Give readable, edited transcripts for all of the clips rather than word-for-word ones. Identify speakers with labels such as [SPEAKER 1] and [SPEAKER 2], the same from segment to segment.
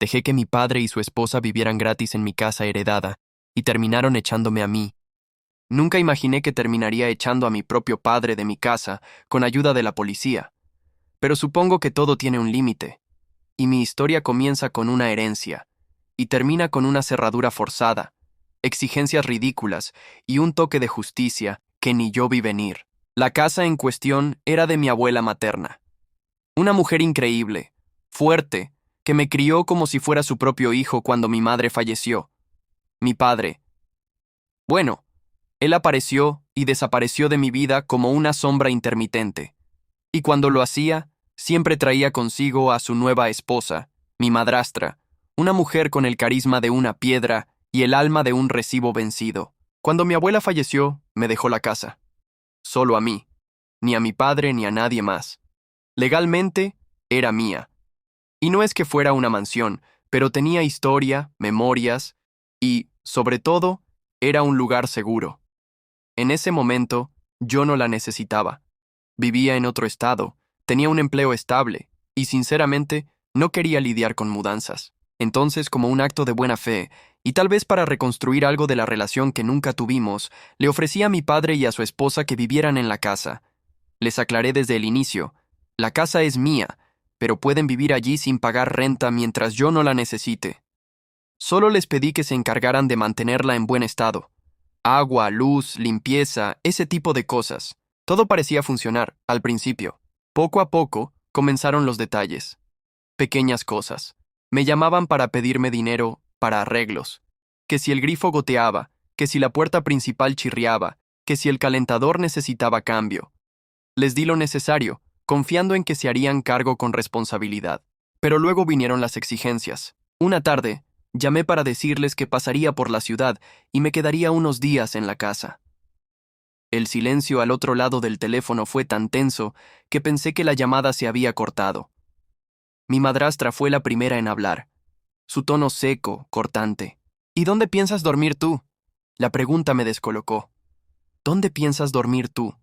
[SPEAKER 1] Dejé que mi padre y su esposa vivieran gratis en mi casa heredada, y terminaron echándome a mí. Nunca imaginé que terminaría echando a mi propio padre de mi casa con ayuda de la policía. Pero supongo que todo tiene un límite, y mi historia comienza con una herencia, y termina con una cerradura forzada, exigencias ridículas y un toque de justicia que ni yo vi venir. La casa en cuestión era de mi abuela materna. Una mujer increíble, fuerte, que me crió como si fuera su propio hijo cuando mi madre falleció. Mi padre. Bueno, él apareció y desapareció de mi vida como una sombra intermitente. Y cuando lo hacía, siempre traía consigo a su nueva esposa, mi madrastra, una mujer con el carisma de una piedra y el alma de un recibo vencido. Cuando mi abuela falleció, me dejó la casa. Solo a mí, ni a mi padre ni a nadie más. Legalmente, era mía. Y no es que fuera una mansión, pero tenía historia, memorias y, sobre todo, era un lugar seguro. En ese momento, yo no la necesitaba. Vivía en otro estado, tenía un empleo estable y, sinceramente, no quería lidiar con mudanzas. Entonces, como un acto de buena fe, y tal vez para reconstruir algo de la relación que nunca tuvimos, le ofrecí a mi padre y a su esposa que vivieran en la casa. Les aclaré desde el inicio, la casa es mía, pero pueden vivir allí sin pagar renta mientras yo no la necesite. Solo les pedí que se encargaran de mantenerla en buen estado. Agua, luz, limpieza, ese tipo de cosas. Todo parecía funcionar, al principio. Poco a poco, comenzaron los detalles. Pequeñas cosas. Me llamaban para pedirme dinero para arreglos. Que si el grifo goteaba, que si la puerta principal chirriaba, que si el calentador necesitaba cambio. Les di lo necesario, confiando en que se harían cargo con responsabilidad. Pero luego vinieron las exigencias. Una tarde, llamé para decirles que pasaría por la ciudad y me quedaría unos días en la casa. El silencio al otro lado del teléfono fue tan tenso que pensé que la llamada se había cortado. Mi madrastra fue la primera en hablar. Su tono seco, cortante. ¿Y dónde piensas dormir tú? La pregunta me descolocó. ¿Dónde piensas dormir tú?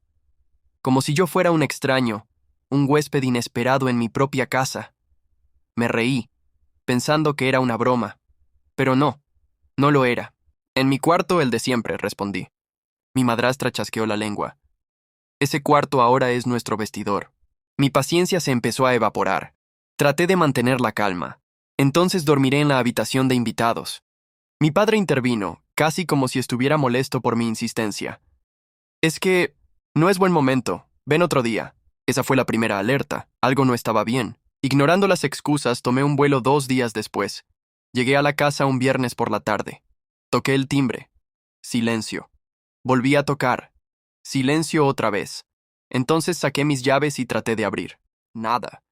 [SPEAKER 1] Como si yo fuera un extraño, un huésped inesperado en mi propia casa. Me reí, pensando que era una broma. Pero no, no lo era. En mi cuarto, el de siempre, respondí. Mi madrastra chasqueó la lengua. Ese cuarto ahora es nuestro vestidor. Mi paciencia se empezó a evaporar. Traté de mantener la calma. Entonces dormiré en la habitación de invitados. Mi padre intervino, casi como si estuviera molesto por mi insistencia. Es que no es buen momento. Ven otro día. Esa fue la primera alerta. Algo no estaba bien. Ignorando las excusas, tomé un vuelo 2 días después. Llegué a la casa un viernes por la tarde. Toqué el timbre. Silencio. Volví a tocar. Silencio otra vez. Entonces saqué mis llaves y traté de abrir. Nada.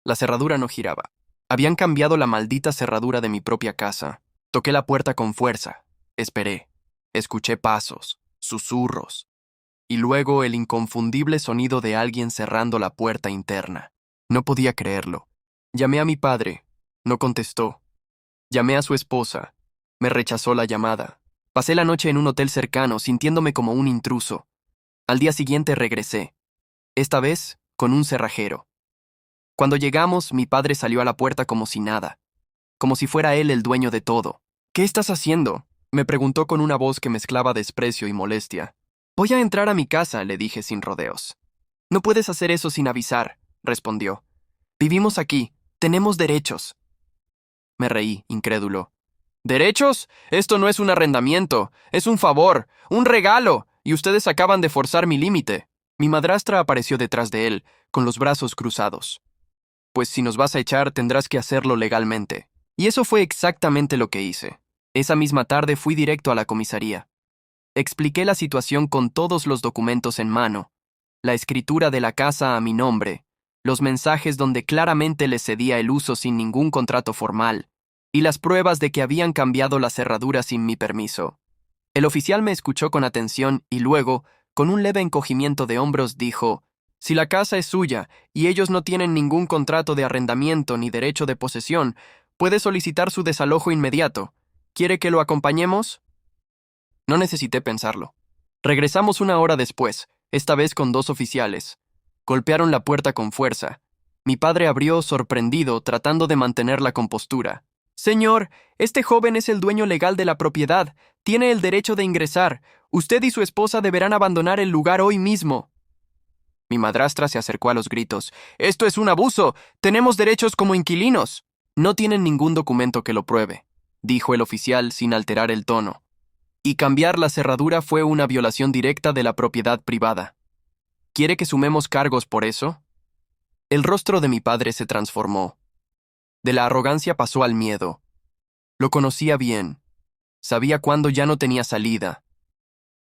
[SPEAKER 1] La cerradura no giraba. Habían cambiado la maldita cerradura de mi propia casa. Toqué la puerta con fuerza. Esperé. Escuché pasos, susurros. Y luego el inconfundible sonido de alguien cerrando la puerta interna. No podía creerlo. Llamé a mi padre. No contestó. Llamé a su esposa. Me rechazó la llamada. Pasé la noche en un hotel cercano, sintiéndome como un intruso. Al día siguiente regresé. Esta vez, con un cerrajero. Cuando llegamos, mi padre salió a la puerta como si nada. Como si fuera él el dueño de todo. ¿Qué estás haciendo? Me preguntó con una voz que mezclaba desprecio y molestia. Voy a entrar a mi casa, le dije sin rodeos. No puedes hacer eso sin avisar, respondió. Vivimos aquí, tenemos derechos. Me reí, incrédulo. ¿Derechos? Esto no es un arrendamiento, es un favor, un regalo, y ustedes acaban de forzar mi límite. Mi madrastra apareció detrás de él, con los brazos cruzados. Pues si nos vas a echar, tendrás que hacerlo legalmente. Y eso fue exactamente lo que hice. Esa misma tarde fui directo a la comisaría. Expliqué la situación con todos los documentos en mano, la escritura de la casa a mi nombre, los mensajes donde claramente les cedía el uso sin ningún contrato formal, y las pruebas de que habían cambiado la cerradura sin mi permiso. El oficial me escuchó con atención y luego, con un leve encogimiento de hombros, dijo: «Si la casa es suya y ellos no tienen ningún contrato de arrendamiento ni derecho de posesión, puede solicitar su desalojo inmediato. ¿Quiere que lo acompañemos?». No necesité pensarlo. Regresamos 1 hora después, esta vez con 2 oficiales. Golpearon la puerta con fuerza. Mi padre abrió sorprendido, tratando de mantener la compostura. Señor, este joven es el dueño legal de la propiedad. Tiene el derecho de ingresar. Usted y su esposa deberán abandonar el lugar hoy mismo. Mi madrastra se acercó a los gritos. ¡Esto es un abuso! ¡Tenemos derechos como inquilinos! No tienen ningún documento que lo pruebe, dijo el oficial sin alterar el tono. Y cambiar la cerradura fue una violación directa de la propiedad privada. ¿Quiere que sumemos cargos por eso? El rostro de mi padre se transformó. De la arrogancia pasó al miedo. Lo conocía bien. Sabía cuándo ya no tenía salida.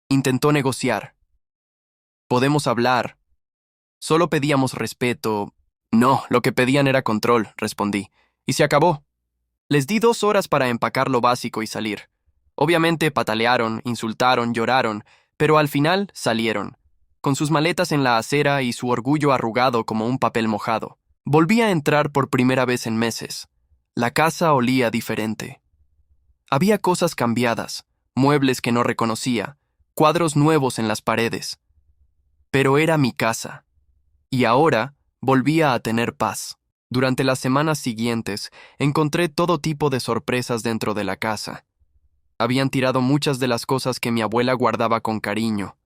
[SPEAKER 1] Intentó negociar. Podemos hablar. Solo pedíamos respeto. No, lo que pedían era control, respondí. Y se acabó. Les di 2 horas para empacar lo básico y salir. Obviamente patalearon, insultaron, lloraron, pero al final salieron, con sus maletas en la acera y su orgullo arrugado como un papel mojado. Volví a entrar por primera vez en meses. La casa olía diferente. Había cosas cambiadas, muebles que no reconocía, cuadros nuevos en las paredes. Pero era mi casa. Y ahora volvía a tener paz. Durante las semanas siguientes, encontré todo tipo de sorpresas dentro de la casa. Habían tirado muchas de las cosas que mi abuela guardaba con cariño.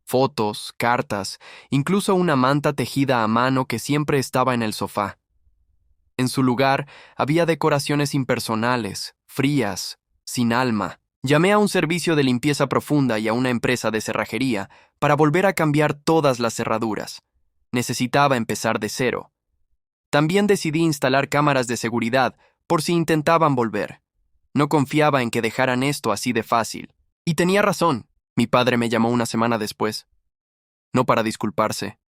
[SPEAKER 1] Fotos, cartas, incluso una manta tejida a mano que siempre estaba en el sofá. En su lugar había decoraciones impersonales, frías, sin alma. Llamé a un servicio de limpieza profunda y a una empresa de cerrajería para volver a cambiar todas las cerraduras. Necesitaba empezar de cero. También decidí instalar cámaras de seguridad por si intentaban volver. No confiaba en que dejaran esto así de fácil. Y tenía razón. Mi padre me llamó una semana después. No para disculparse.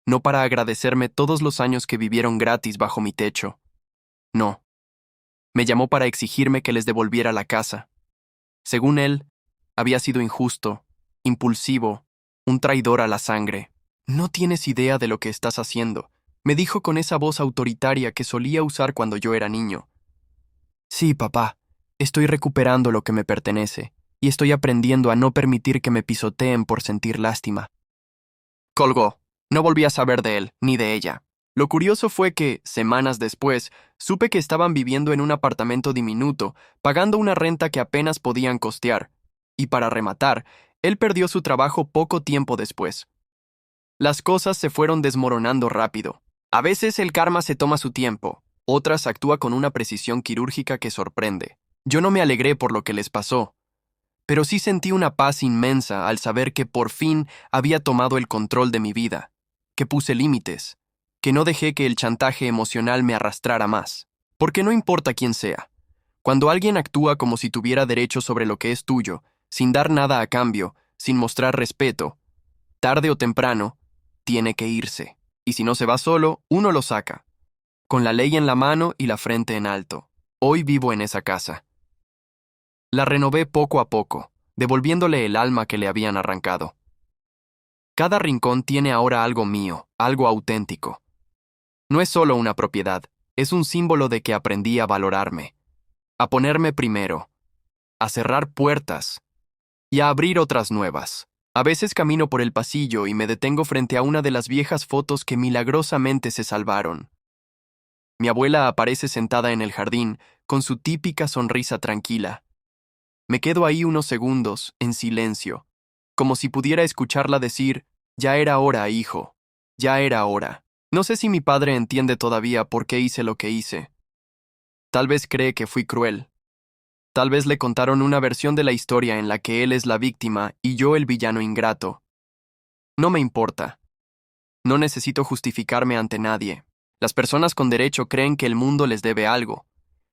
[SPEAKER 1] No para agradecerme todos los años que vivieron gratis bajo mi techo. No. Me llamó para exigirme que les devolviera la casa. Según él, había sido injusto, impulsivo, un traidor a la sangre. No tienes idea de lo que estás haciendo, me dijo con esa voz autoritaria que solía usar cuando yo era niño. Sí, papá, estoy recuperando lo que me pertenece, y estoy aprendiendo a no permitir que me pisoteen por sentir lástima. Colgó. No volví a saber de él, ni de ella. Lo curioso fue que, semanas después, supe que estaban viviendo en un apartamento diminuto, pagando una renta que apenas podían costear. Y para rematar, él perdió su trabajo poco tiempo después. Las cosas se fueron desmoronando rápido. A veces el karma se toma su tiempo, otras actúa con una precisión quirúrgica que sorprende. Yo no me alegré por lo que les pasó, pero sí sentí una paz inmensa al saber que por fin había tomado el control de mi vida, que puse límites, que no dejé que el chantaje emocional me arrastrara más. Porque no importa quién sea, cuando alguien actúa como si tuviera derecho sobre lo que es tuyo, sin dar nada a cambio, sin mostrar respeto, tarde o temprano, tiene que irse. Y si no se va solo, uno lo saca, con la ley en la mano y la frente en alto. Hoy vivo en esa casa. La renové poco a poco, devolviéndole el alma que le habían arrancado. Cada rincón tiene ahora algo mío, algo auténtico. No es solo una propiedad, es un símbolo de que aprendí a valorarme, a ponerme primero, a cerrar puertas y a abrir otras nuevas. A veces camino por el pasillo y me detengo frente a una de las viejas fotos que milagrosamente se salvaron. Mi abuela aparece sentada en el jardín, con su típica sonrisa tranquila. Me quedo ahí unos segundos, en silencio, como si pudiera escucharla decir, ya era hora, hijo, ya era hora. No sé si mi padre entiende todavía por qué hice lo que hice. Tal vez cree que fui cruel. Tal vez le contaron una versión de la historia en la que él es la víctima y yo el villano ingrato. No me importa. No necesito justificarme ante nadie. Las personas con derecho creen que el mundo les debe algo,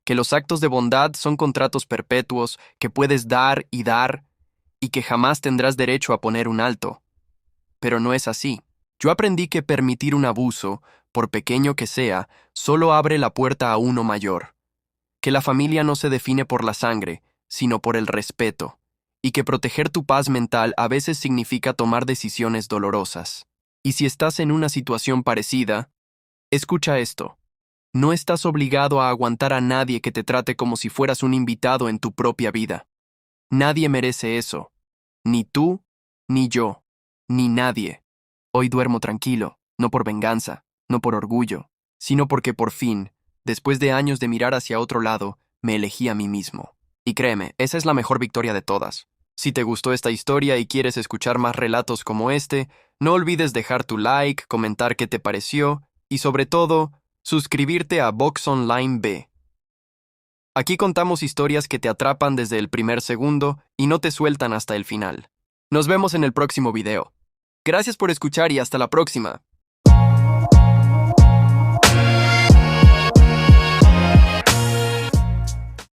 [SPEAKER 1] que los actos de bondad son contratos perpetuos que puedes dar y que jamás tendrás derecho a poner un alto. Pero no es así. Yo aprendí que permitir un abuso, por pequeño que sea, solo abre la puerta a uno mayor. Que la familia no se define por la sangre, sino por el respeto, y que proteger tu paz mental a veces significa tomar decisiones dolorosas. Y si estás en una situación parecida, escucha esto. No estás obligado a aguantar a nadie que te trate como si fueras un invitado en tu propia vida. Nadie merece eso. Ni tú, ni yo, ni nadie. Hoy duermo tranquilo, no por venganza, no por orgullo, sino porque por fin, después de años de mirar hacia otro lado, me elegí a mí mismo. Y créeme, esa es la mejor victoria de todas. Si te gustó esta historia y quieres escuchar más relatos como este, no olvides dejar tu like, comentar qué te pareció y sobre todo, suscribirte a Vox Online B. Aquí contamos historias que te atrapan desde el primer segundo y no te sueltan hasta el final. Nos vemos en el próximo video. Gracias por escuchar y hasta la próxima.